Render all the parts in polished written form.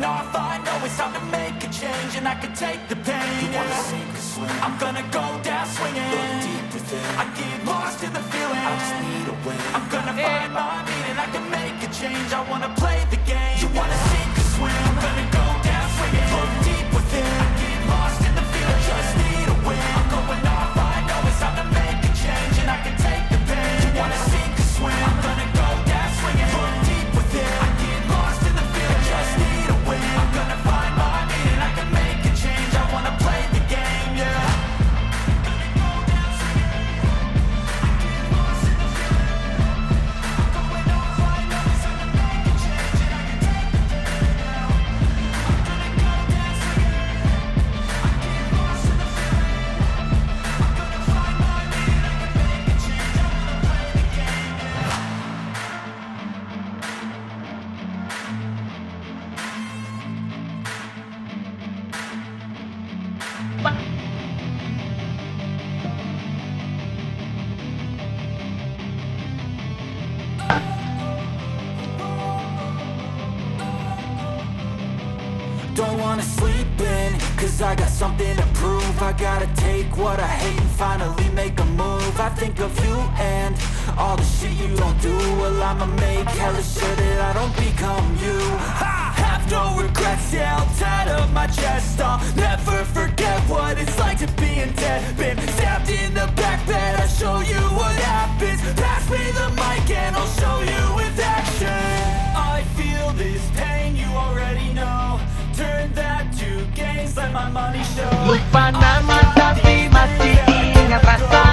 going off, I know it's time to make a change, and I can take the pain. You wanna sink or swim? I'm gonna go down swinging. Look deep within. I get lost in the feeling. I just need a win. I'm gonna find my meaning. I can make a change. I wanna play the game. You wanna sink or swim? I'm gonna go down swinging. Look deep within. I get lost in the feeling. I just need a win. I'm going off. I know it's time to make a change, and I can take the pain. You wanna sink or swim? I'm gonna go down swinging. Look deep within. I get lost in the feeling. I just need a win. I'm gonna find my meaning. I can make a change. I wanna play the game. Yeah. Don't wanna sleep in, cause I got something to prove. I gotta take what I hate and finally make a move. I think of you and all the shit you don't do. Well, I'ma make hella sure that I don't become you. I have no regrets, yeah, I'll tie up my chest. I'll never forget what it's like to be in debt. Been stabbed in the back bed, I'll show you what happens. Pass me the mic and I'll show you with action. I feel this pain, you already know. Turn that to gains, let my money show. Lupa nama tapi masih ingat rasa.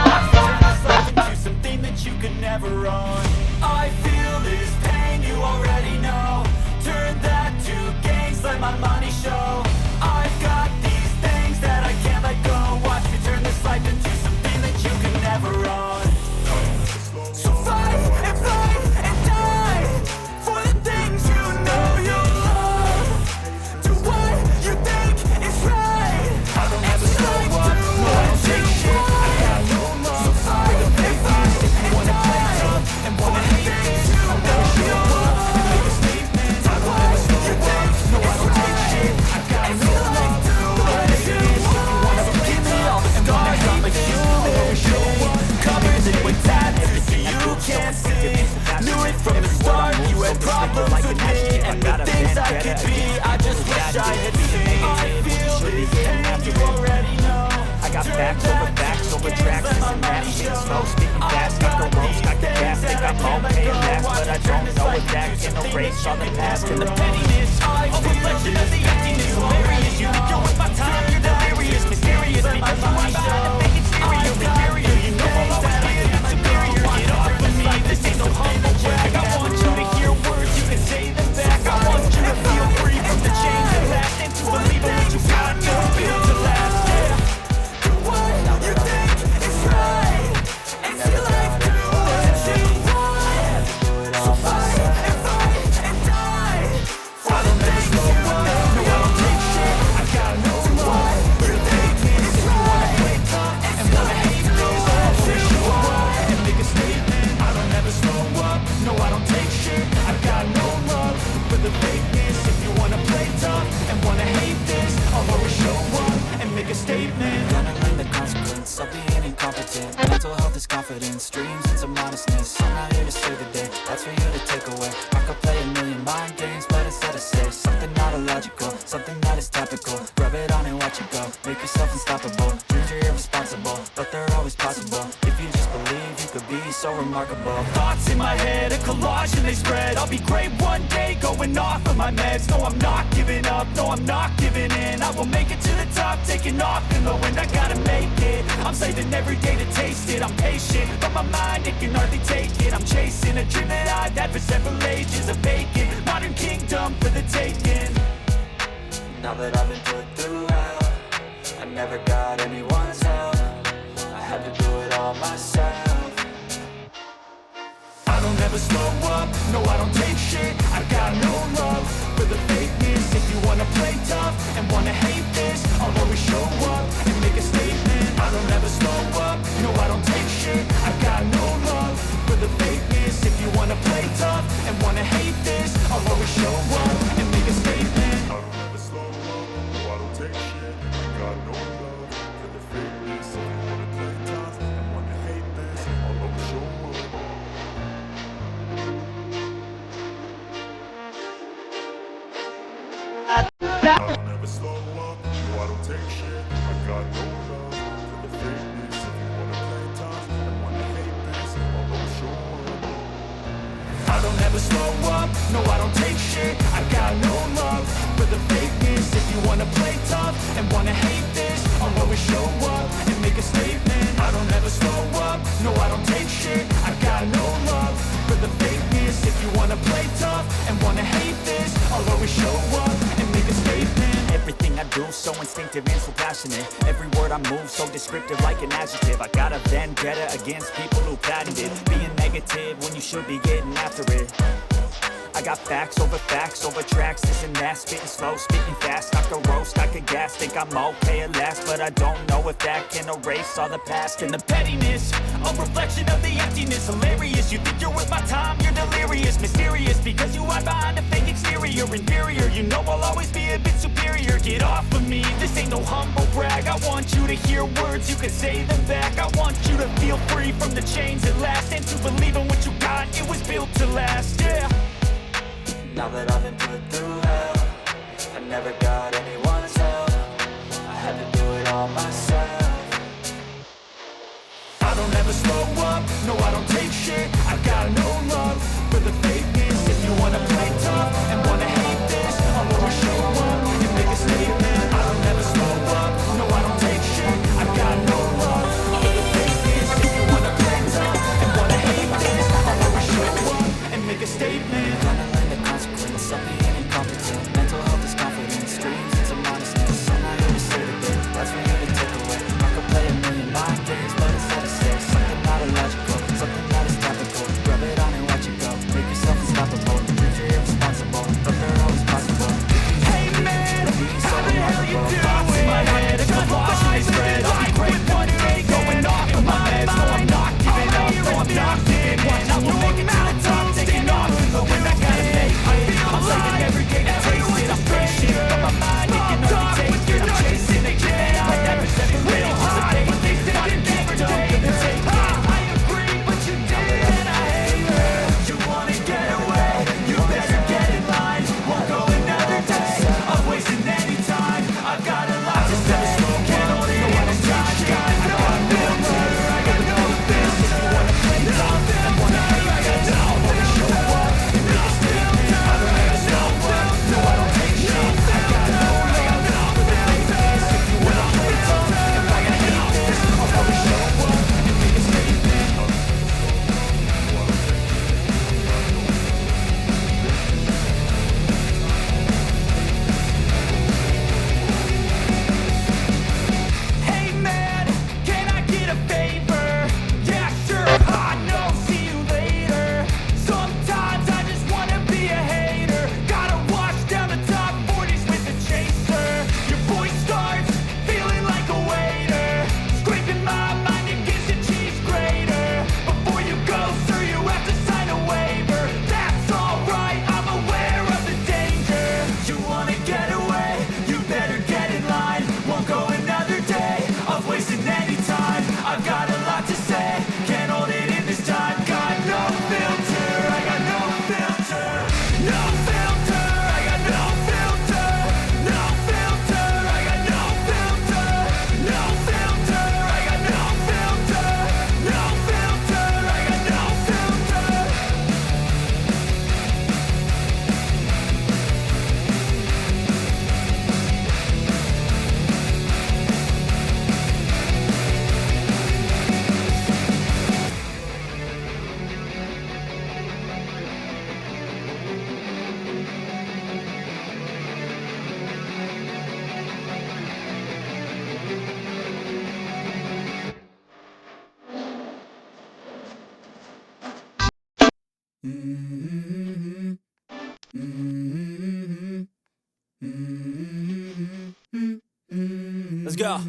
To something that you could never own. I feel this pain, you already know. Turn that to gains, let my money show. I've got these things that I can't let go. Watch me turn this life into something that you can never own. So fight and die for the things you know you love. Do what you think is right. I don't ever slow up, no I don't take shit. I got no love. So fight and die and wanna hate this. I'm gonna show up and make a statement. I don't ever slow up, no I don't take shit. I got no love. Do what it is. You wanna give me all the scars, I'm a human. Show up, covered in with tattoos so you can't see. Knew it from the start, you had problems with me and the things I could be. I just wish I had seen. I feel this pain, you already know. I got facts over tracks, and matches. Slow speaking fast, got the ropes, got the gas. Think I'm okay and max, but I don't know if that can erase all the past and the pettiness. A reflection of the emptiness, hilarious. You're with my time, you're delirious, mysterious. Because you ain't about to make it stereo, superior. You know I'll always be the superior. Get off with me, this ain't no humble brag. I want you to hear words, you can say them back. I want you to feel free from the chains that last, and to believe in what you got, no built to last. Do what you think is right, and see life do what you want. So fight and die for the things you know. No, I don't take shit. I got no love. You think is right, and wanna hate this. I'll push you up and make a statement. I don't ever slow up. No, I don't take shit. I got no love for the fakeness. If you wanna play tough and wanna hate this, I'll always show up and make a statement. Gonna learn the consequence of being incompetent. Mental health is confidence, dreams and some honestness. I'm not here to save the day, that's for you to take away. I could play a million mind games, but instead I say something not illogical, something that is topical. Rub it on and watch it go, make yourself unstoppable. Dreams are irresponsible, but they're always possible. If you just believe, you could be so remarkable. Thoughts in my head, a collage and they spread. I'll be great one day, going off of my meds. No, I'm not giving up, no, I'm not giving in. I will make it to the top, taking off in the wind. I gotta make it, I'm saving every day to taste it. I'm patient, but my mind, it can hardly take it. I'm chasing a dream that I've had for several ages. A vacant, modern kingdom for the taking. Now that I've been put through hell, I never got anyone's help. I had to do it all myself. I don't ever slow up, no I don't take shit. I got no love for the fakeness. If you wanna play tough and wanna hate this, I'll always show up and make a statement. I don't ever slow up, no I don't take shit. I got no love for the fakeness. If you wanna play tough and wanna hate this, I'll always show up and make a statement. never slow up, no I don't take shit. I got no love for the fakeness. If you wanna play tough and wanna hate this, I'll always show up. I don't ever slow up, no I don't take shit. I got no love for the fakeness. If you wanna play tough and wanna hate this, I'll always show up and make a statement. I don't ever slow up, no I don't take shit. I got no love for the fakeness. If you wanna play tough and wanna hate this, I'll always show up and make a statement. Everything I do so instinctive and so passionate. Every word I move so descriptive like an adjective. I got a vendetta against people who patented being negative when you should be getting after it. I got facts over tracks, this and that. Spitting slow, speaking fast, I could roast, I could gas. Think I'm okay at last, but I don't know if that can erase all the past. And the pettiness, a reflection of the emptiness. Hilarious, you think you're worth my time, you're delirious. Mysterious, because you hide behind a fake exterior. Inferior, you know I'll always be a bit superior. Get off of me, this ain't no humble brag. I want you to hear words, you can say them back. I want you to feel free from the chains at last, and to believe in what you got, it was built to last, yeah. Now that I've been put through hell, I never got anyone's help. I had to do it all myself. I don't ever slow up, no I don't take shit. I got no love for the fakeness. If you wanna play tough and wanna hate this, I'll always show up and make a statement. I don't ever slow up, no I don't take shit. I got no love for the fakeness. If you wanna play tough and wanna hate this, I'll always show up and make a statement. Of being incompetent, mental health is confidence, dreams into modestness. I'm not here to save a bit, that's for you to take away. I could play a million mind games, but it's hard to say something not illogical, something that is topical. Rub it on and watch it go, make yourself unstoppable. Dreams are irresponsible, but they're always possible. Hey man, how the hell you doing? Thoughts in my head, a convulsion they spread. I'll be great one day, going off of my meds. No, I'm not giving up, no, I'm locked in. I will make it to the top, taking off, but when I gotta make it, I'm taking every day to taste it. I'm patient, but my mind, it can only take it. I'm chasing it, yeah, I never separate. Just a day, fighting every day to take it. I agree, but you did, and I hate it. You wanna get away, you better get in line. Won't go another day, I'm wasting any time. I've got a lot to say, can't hold it in this time. I got no filter, I got no filter. If you wanna play tough, I wanna hate it. I'll always show up and make a statement. I don't ever slow up, no I don't take shit. I got no love for the fakeness. If you wanna play tough and wanna hate this, I'll always show up and make a statement. Hey man, can I get a favor? Yeah sure, I know, see you later. Sometimes I just wanna be a hater. Gotta wash down the top 40s with a chaser. Your voice starts feeling like a waiter, scraping my mind against a cheese grater. Before you go, sir, you have to sign a waiver. That's alright, I'm aware of the danger. You wanna get away, you better get in line. Won't go another day of wasting any time. I've got a lot to say, can't hold it in this time. Got no filter, I got no filter. No filter, I got no filter. No filter, I got no filter. No filter, I got no filter. No filter, I got no filter. Let's go.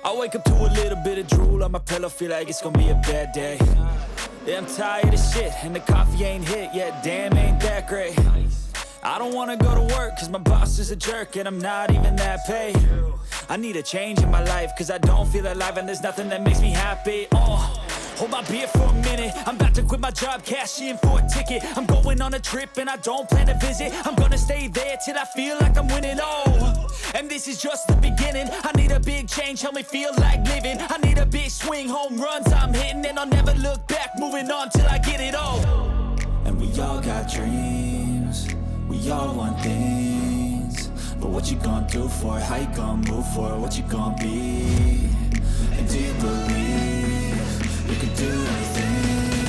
I wake up to a little bit of drool on my pillow, feel like it's gonna be a bad day. Yeah, I'm tired of shit, and the coffee ain't hit yet, damn, ain't that great. I don't wanna go to work, cause my boss is a jerk, and I'm not even that paid. I need a change in my life, cause I don't feel alive, and there's nothing that makes me happy. Hold my beer for a minute. I'm about to quit my job, cash in for a ticket. I'm going on a trip and I don't plan to visit. I'm gonna stay there till I feel like I'm winning. Oh, and this is just the beginning. I need a big change, help me feel like living. I need a big swing, home runs I'm hitting, and I'll never look back. Moving on till I get it all. And we all got dreams, we all want things. But what you gonna do for it? How you gonna move for it? What you gonna be? And do you believe you can do anything?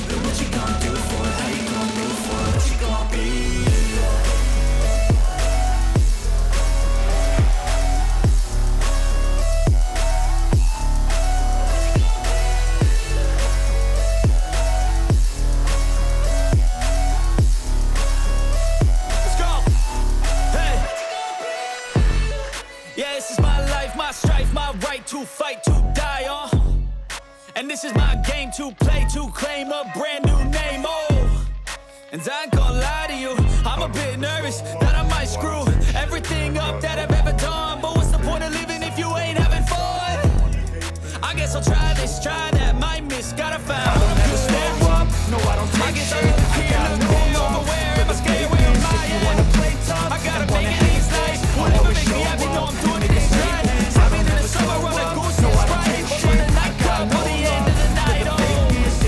But what you gonna do for it? How you gonna move for it? What you gonna be? Let's go! Hey! Yeah, this is my life, my strife, my right to fight, to die on. And this is my game to play, to claim a brand new name, oh. And I ain't gonna lie to you, I'm a bit nervous that I might screw everything up that I've ever done. But what's the point of living if you ain't having fun? I guess I'll try this, try that, might miss, gotta find. I don't ever slow up, no I don't take shit. I gotta know over where am I scared, where am I at? Wanna play tough, I gotta make it these nights. Whatever makes me happy, know I'm doing things right. I've been in the summer on a goose and Sprite, but on the nightclub till the end of the night, oh.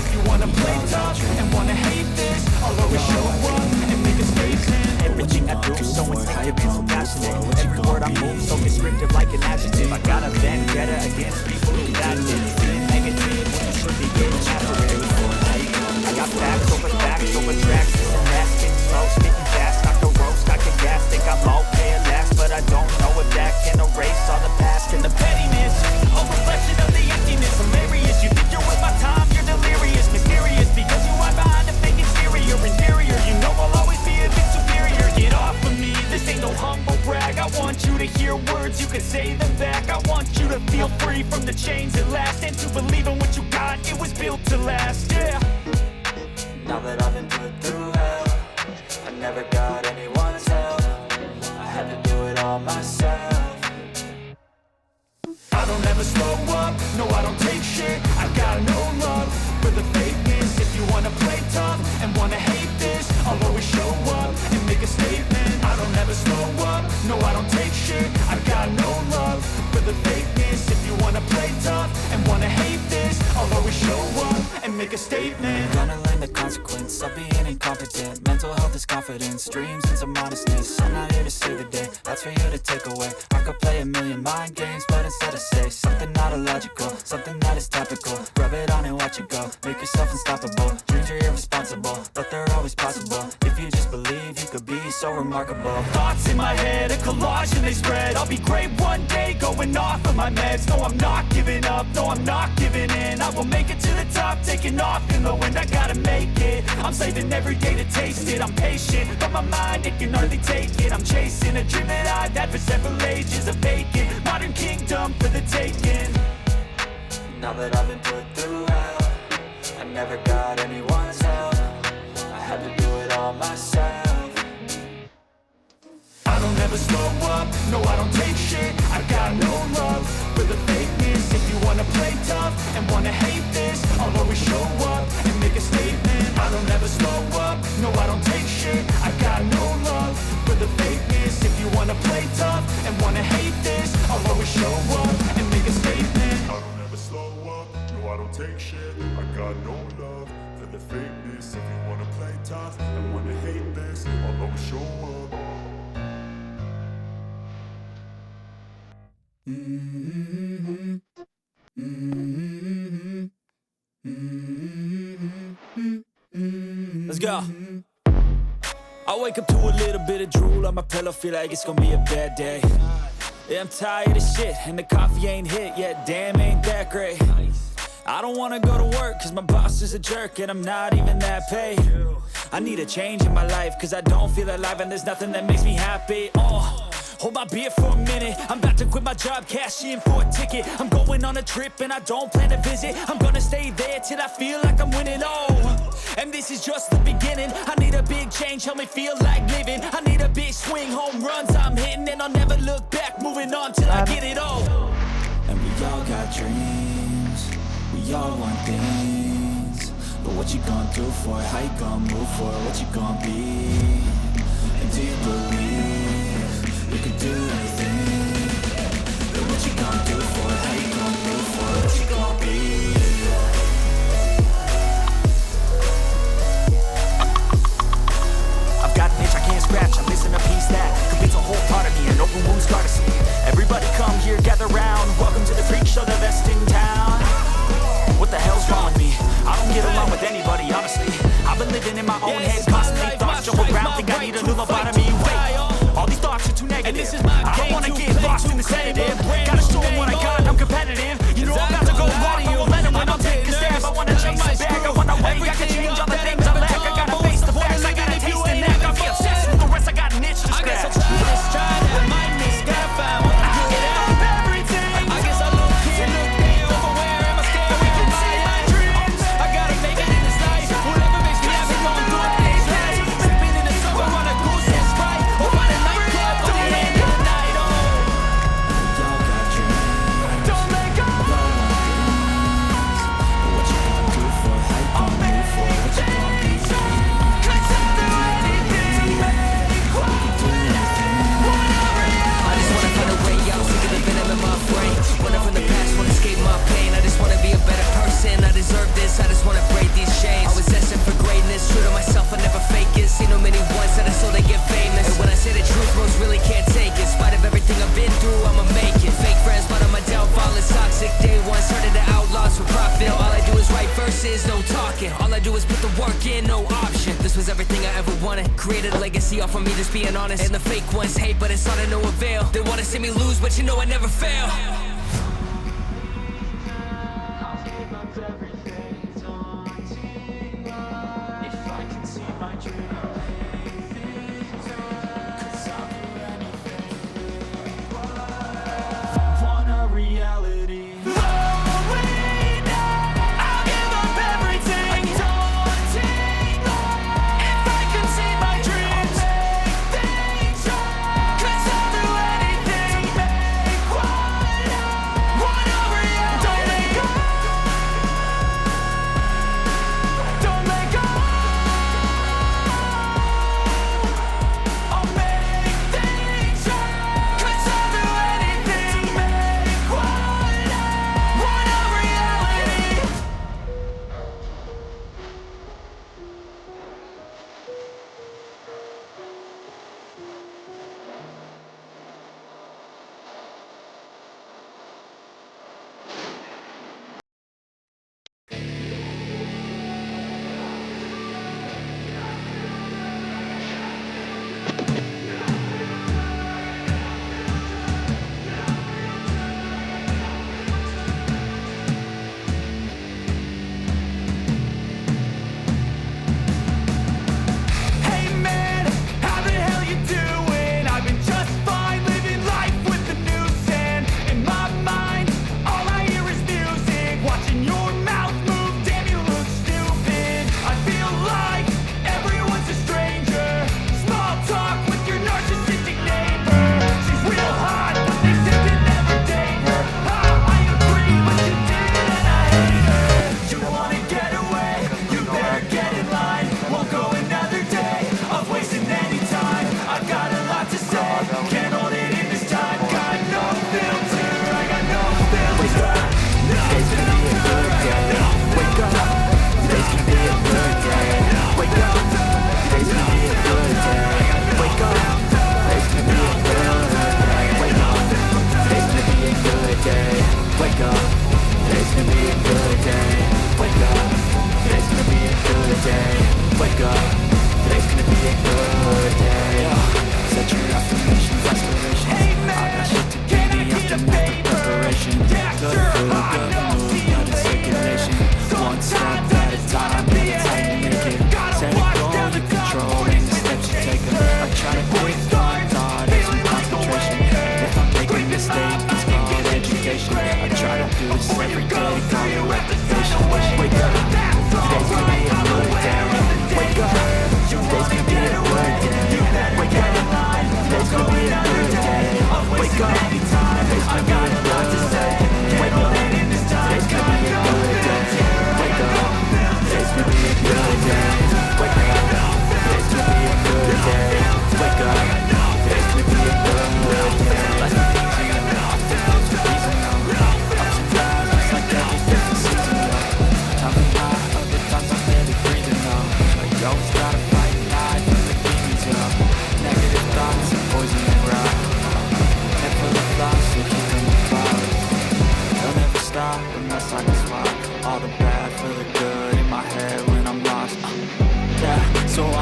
If you wanna play tough and wanna hate this, I'll always show up and make a statement. Everything I do so instinctive and so passionate. Every word I move so descriptive like an adjective. I got a vendetta against people who got this. Being negative when you should be getting after it. I got facts over tracks, and that's getting slow, speaking fast, knock the ropes, knock the gas, think I'm okay at last, but I don't know if that can erase all the past and the pettiness, a reflection of the emptiness, hilarious, you think you're with my time, you're delirious, mysterious, because you hide behind a fake exterior, inferior, you know I'll always be a bit superior, get off of me, this ain't no humble brag, I want you to hear words, you can say them back, I want you to feel free from the chains at last, and to believe in what you got, it was built to last, yeah. Now that I've been put through hell, I never got anyone's help, I had to do it all myself. I don't ever slow up, no I don't take shit, I got no love for the fakeness. If you wanna play tough and wanna hate this, I'll always show up and make a statement. I don't ever slow up, no I don't take shit, I got no love for the fakeness. If you wanna play tough and wanna hate this, I'll always show up and make a statement. Gonna learn the consequence of being incompetent. Mental health is confidence, dreams and some modestness. I'm not here to save the day, that's for you to take away. I could play a million mind games, but instead I say something not illogical, something that is topical. Rub it on and watch it go, make yourself unstoppable. Dreams are irresponsible, but they're always possible. If you just believe, you could be so remarkable. Thoughts in my head, a collage and they spread. I'll be great one day, going off of my meds. No, I'm not giving up, no, I'm not giving in. I will make it to the top, taking off in the wind. I gotta make it, I'm saving every day to taste it. I'm patient, but my mind, it can hardly take it. I'm chasing a dream that I've had for several ages. A vacant, modern kingdom for the taking. Now that I've been put through hell, I never got anyone's help, I had to do it all myself. I don't ever slow up, no I don't take shit, I got no love for the fakeness. If you wanna play tough and wanna hate this, I'll always show up and make a statement. I don't ever slow up, no I don't take shit, I got no love for the fakeness. If you wanna play tough and wanna hate this, I'll always show up and make a statement. I don't ever slow up, no I don't take shit, I got no love for the fakeness. If you wanna play tough and wanna hate this, I'll always show up. Let's go. I wake up to a little bit of drool on my pillow, feel like it's gonna be a bad day. Yeah, I'm tired of shit, and the coffee ain't hit yet, damn ain't that great. I don't wanna go to work, cause my boss is a jerk, and I'm not even that paid. I need a change in my life, cause I don't feel alive, and there's nothing that makes me happy. Hold my beer for a minute, I'm about to quit my job, cash in for a ticket. I'm going on a trip and I don't plan to visit. I'm gonna stay there till I feel like I'm winning, oh. And this is just the beginning, I need a big change, help me feel like living. I need a big swing, home runs I'm hitting, and I'll never look back, moving on till I get it all. And we all got dreams, we We all want things, but what you gonna do for it? How you gonna move for it? What you gonna be? And do you believe you can do anything? But what you gonna do for it? How you gonna move for it? What you gonna be? I've got an itch I can't scratch, I'm missing a piece that completes a whole part of me, an open wound scar to see. Everybody come here, gather round, welcome to the freak show, the best in town. What the hell's wrong with me? I don't get along with anybody, honestly. I've been living in my own head, constantly thoughts jump around, think I need a new lobotomy. Wait, all these thoughts are too negative. I don't wanna get lost in the sedative. Gotta show them what I got, I'm competitive. You know I'm about to go long, I won't let it win, I'll take a stab. I wanna chase the bag, I wanna way, I can change all the things I lack. I gotta face the facts, I gotta taste the knack. I'll be obsessed with the rest, I got an itch to scratch. I guess I'll try this, try that, might miss, gotta find what I get out of everything. I guess I'll look here, look there, over where am I scared? We can see my dreams. I gotta make it in this life. Whatever makes me happy, gon' do it things right. Sipping in the summer on a goose and Sprite, or on a nightclub till the end of the night. Oh, We all got dreams. don't let go. But what you gonna do for it? How you gonna move for it? What you gonna be? I just wanna find a way out, sick of the venom in my brain. Running from the past, wanna escape my pain. I just wanna be a better person, I deserve this. I just wanna break these chains. I was destined for greatness, true to myself, I never fake it. Seen no many ones that I saw they get famous. And when I say the truth, most really can't take it. In spite of everything I've been through, I'ma make it. Fake friends, but on my downfall is toxic. Day one, started the outlaws for profit. Now all I do is write verses, no talking. All I do is put the work in, no option. This was everything I ever wanted. Created a legacy off of me just being honest. And the fake ones hate, but it's all to no avail. They wanna see me lose, but you know I never fail. Want a reality. I'll give up everything. If I can see my dreams, 'cause I'll do anything.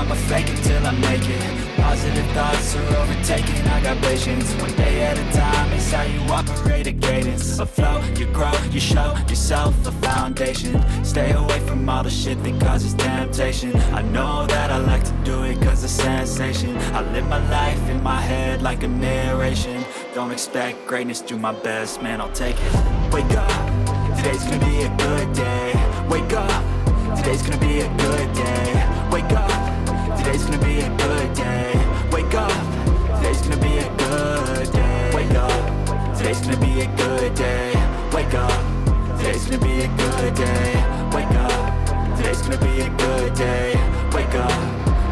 I'ma fake it till I make it. Positive thoughts are overtaking, I got patience. One day at a time, it's how you operate a cadence. A flow, you grow, you show yourself a foundation. Stay away from all the shit that causes temptation. I know that I like to do it cause it's sensation. I live my life in my head like a narration. Don't expect greatness, do my best, man, I'll take it. Wake up, today's gonna be a good day. Wake up, today's gonna be a good day. Wake up, today's gonna be a good day. Wake up, today's gonna be a good day. Wake up, today's gonna be a good day. Wake up, today's gonna be a good day. Wake up, today's gonna be a good day. Wake up,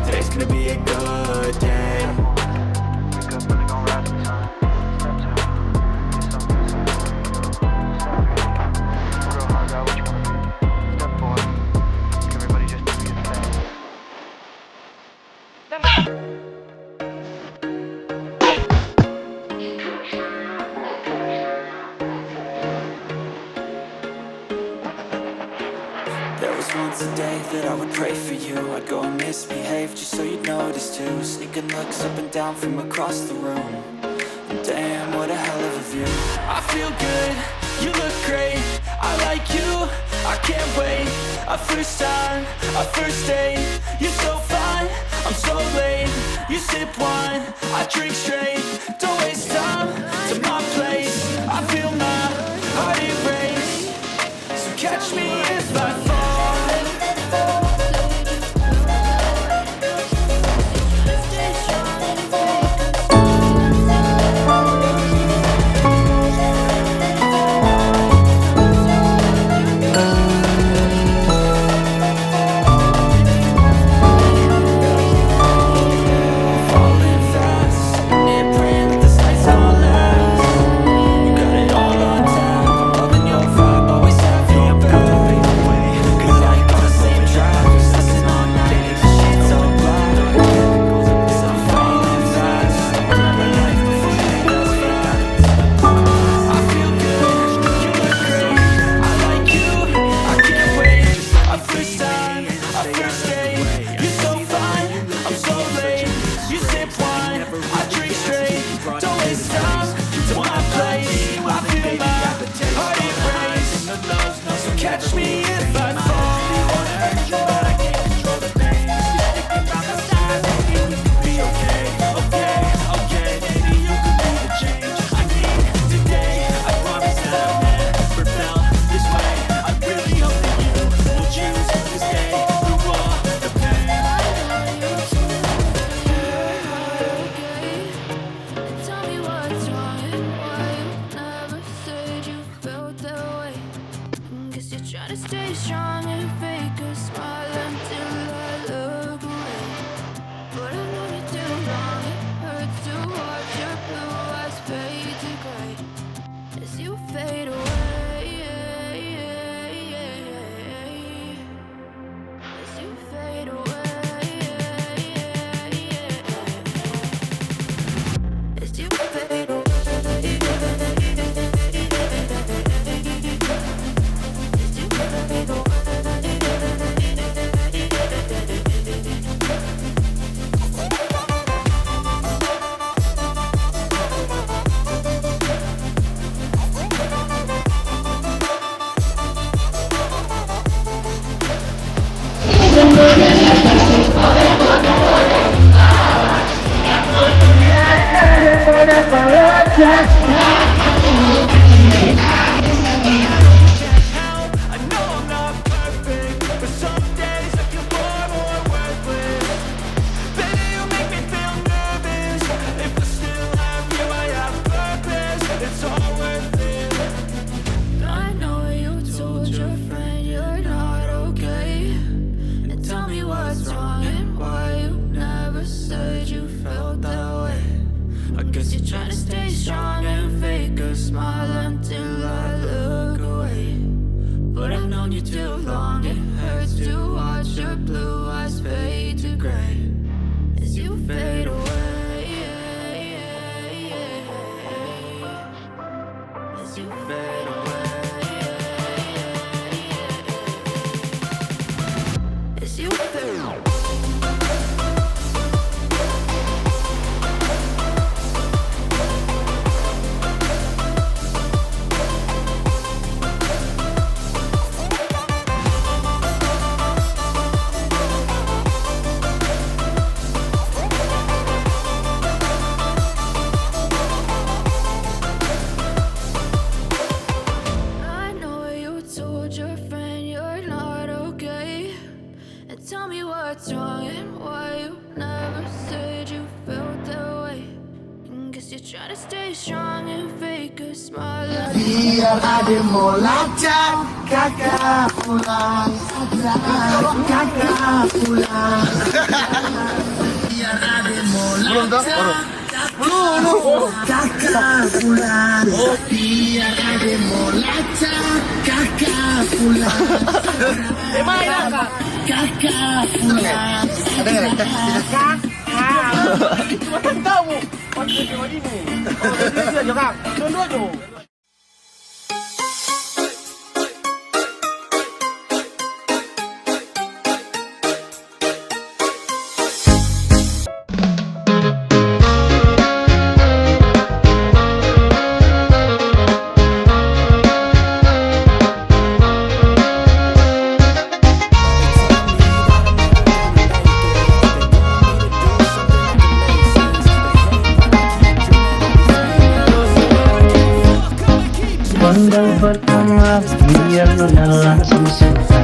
today's gonna be a good day. Wake up, really gon' rise in time. Real hard, got what you wanna be. Step forward. Everybody just do your thing. There was once a day that I would pray for you. I'd go and misbehave just so you'd notice too. Sneaking looks up and down from across the room. And damn, what a hell of a view. I feel good, you look great. I like you, I can't wait. A first time, a first date. You're so fine, I'm so late. You sip wine, I drink straight. Don't waste time to my place. I feel my heart erase. So catch me if I fall. Falling fast, near praying that this night's gonna last. You got it all on tap. I'm loving your vibe, always have your back. Fade away, 'cause I ain't on the same track. Listen all night, the shit's so black. So I'm falling fast, my life before it goes fast. I feel good, you look great. I like you, I can't wait. A first time, a first date. You're so fine, I'm so late. You sip wine, I drink straight. Don't waste time to my place. I feel my heart erase. So catch me if I fall. Wanna hurt you, but I can't control the pain. Sticking by my side, maybe we could be okay. Okay, okay, maybe you could be the change I need today. I promise that I've never felt this way. I really hope that you will choose to stay through all the pain. Tell me what's wrong and why you never said you felt that way. Guess you're trying to stay strong and fake a smile until I look away. But I know you too long, it hurts to watch your blue eyes fade to gray as you fade away. As you fade away. As you fade away. I know I'm not perfect, but some days I feel bored or worthless. Baby, you make me feel nervous. If I still have you, I have purpose. It's all worth it. I know you told your friend you're not okay. And tell me what's wrong and why you never said you felt that way. I guess you're trying to stay strong and fake a smile until I look away. But I've known you too long, it hurts to watch your blue eyes fade to gray as you fade away. As you fade away. As you fade away. me what's wrong and why you never said you felt that way. And guess you're trying to stay strong and fake a smile. Biar ada molacak kakak pulang, kakak pulang. Biar ada molacak kakak pulang. Biar ada molacak kakak pulang. Kakak pulang. Macam tahu. Macam tengok ini. Dia je kak. Dua-dua tu. Pandang pertama biar nona langsung suka.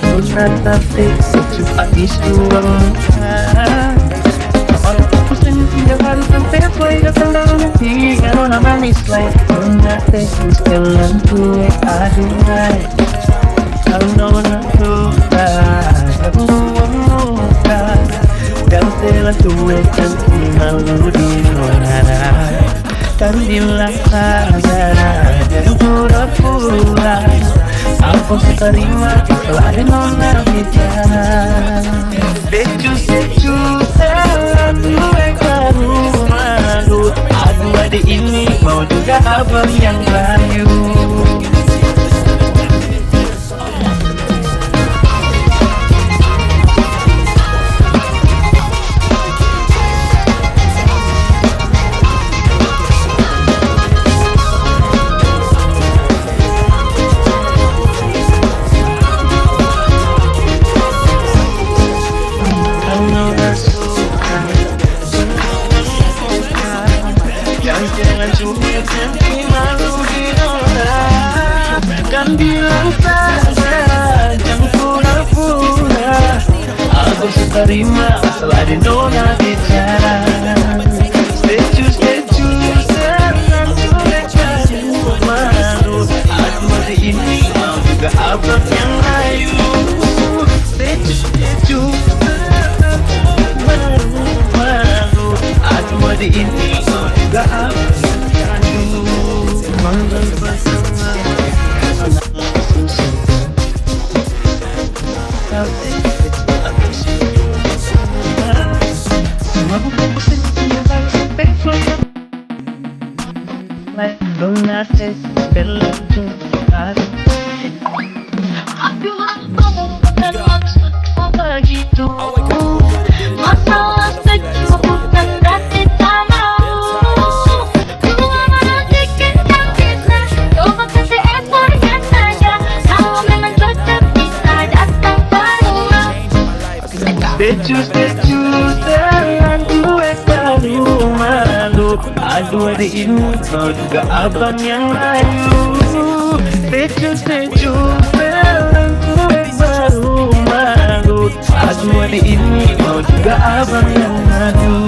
Nona tapi cepat disuang. Orang pusing jangan sampai boy datang nanti. Nona manis lain. Nona teknis jalan gue aduhai. Kalau nona suka, aku muka. Dan telah gue cantik malu di nona. Dan bila saja jadi pura-pura, aku terima setelah ada nona bicara. Secu gue baru malu. Aduh adik ini mau juga abang yang rayu. Jangan cuma nanti malu di nona. Dan bilang saja jangan pura-pura. Aku terima setelah di nona bicara. Secu jangan cuek baru malu. Aku hari ini mau juga abang yang layu. Secu baru malu. Aku hari ini mau juga abang. Masalah sejuk bukan berarti tak mau. Dua malam dikitkan kita, coba kasih effortnya saja. Kalau memang cocok bisa datang baru. Secu jangan gue baru malu. Aduh adik ini kau juga abang yang layu. Secu jangan gue baru malu. Aduh adik ini kau juga abang yang layu.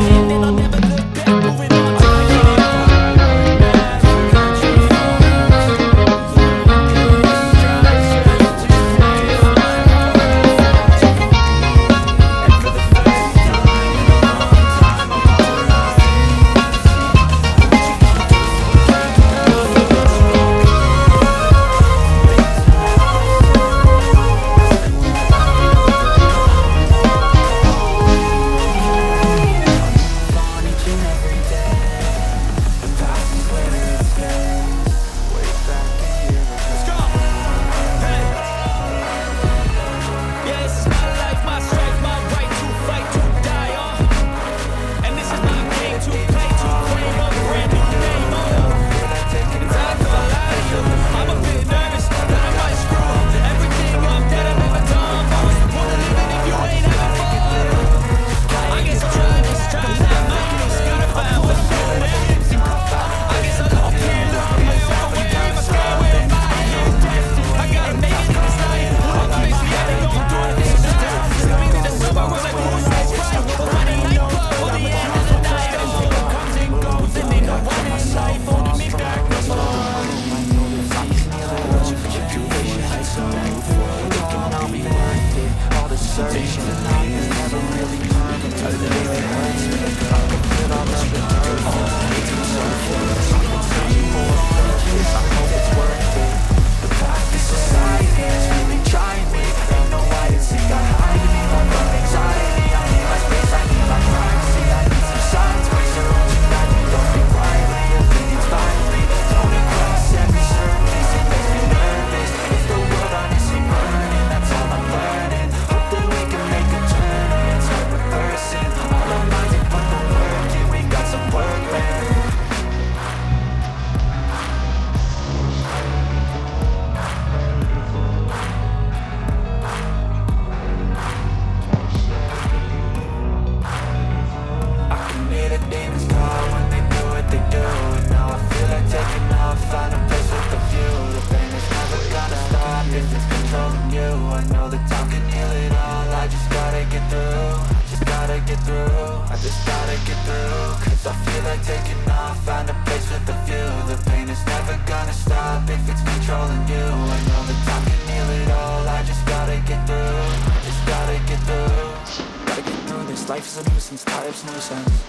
get through, I just gotta get through. Cause I feel like taking off, find a place with a view. The pain is never gonna stop if it's controlling you. I know that time can heal it all, I just gotta get through. I just gotta get through. Gotta get through this, life is a nuisance, tired of loose ends.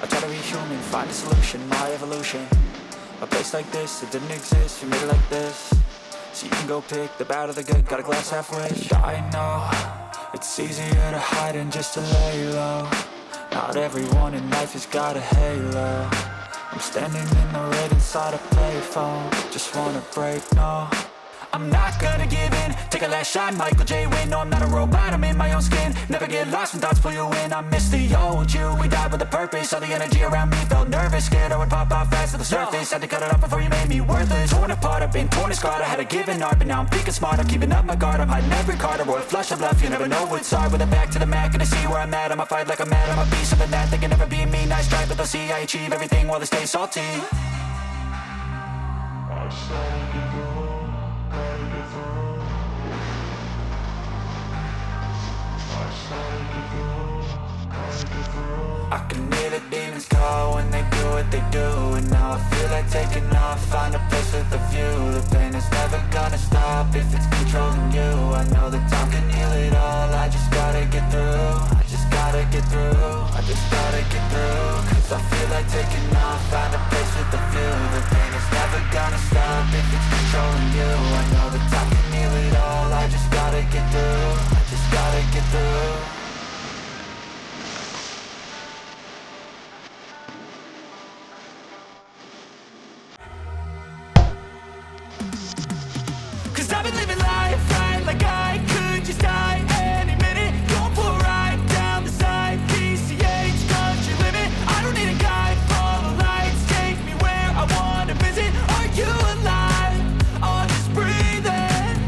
I try to be human, find a solution, my evolution. A place like this, it didn't exist, we made it like this. So you can go pick the bad or the good, got a glass halfway. I know, it's easier to hide than just to lay low. Not everyone in life has got a halo. I'm standing in the red inside a payphone. Just wanna break, no, I'm not gonna give in. Take a last shot, Michael J. Win. No, I'm not a robot, I'm in my own skin. Never get lost when thoughts pull you in. I miss the old you, we died with a purpose. All the energy around me felt nervous. Scared I would pop out fast to the surface. Had to cut it off before you made me worthless. Torn apart, I've been torn and scarred. I had a given art, but now I'm thinking smart. I'm keeping up my guard, I'm hiding every card. A royal flush of bluff, you never know what's hard. With a back to the mat, gonna see where I'm at. I'ma fight like I'm mad, I'ma be something that they can never be me. Nice try, but they'll see I achieve everything while they stay salty. I can hear the demons call when they do what they do. And now I feel like taking off, find a place with a view. The pain is never gonna stop if it's controlling you. I know that time can heal it all, I just gotta get through. I just gotta get through, I just gotta get through. Cause I feel like taking off, find a place with a view. The pain is never gonna stop if it's controlling you. I know that time can heal it all, I just gotta get through. I just gotta get through. Cause I've been living life right like I could just die any minute. Going for a ride down the side, PCH country limit. I don't need a guide, follow lights, take me where I wanna visit. Are you alive? Or just breathing?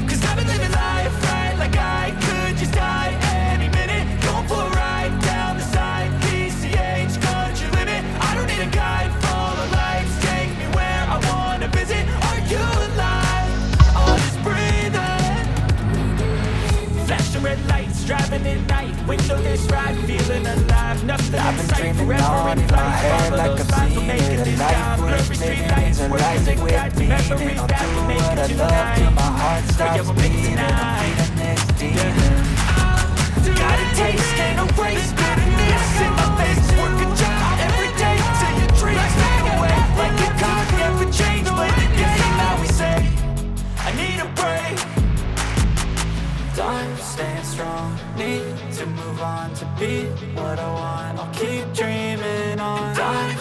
Cause I've been living life right like I could just die any minute. Going for a ride down the side, PCH country limit. I don't need a guide, follow lights, take me where I wanna visit. Are you alive? Flashing red lights, driving at night. Windowless ride, feeling alive. Nothing in sight, forever in flight. Follow those lines, will make it this time. Blurry street lights, words that got me. Memories that will make it tonight. But yeah, we'll make it tonight. Got a taste, can't erase bitterness in my face. Work a job every day till your dreams fade away. Like it could never change, but it game now we say I need a break. I'm staying strong, need to move on to be what I want. I'll keep dreaming on. I'm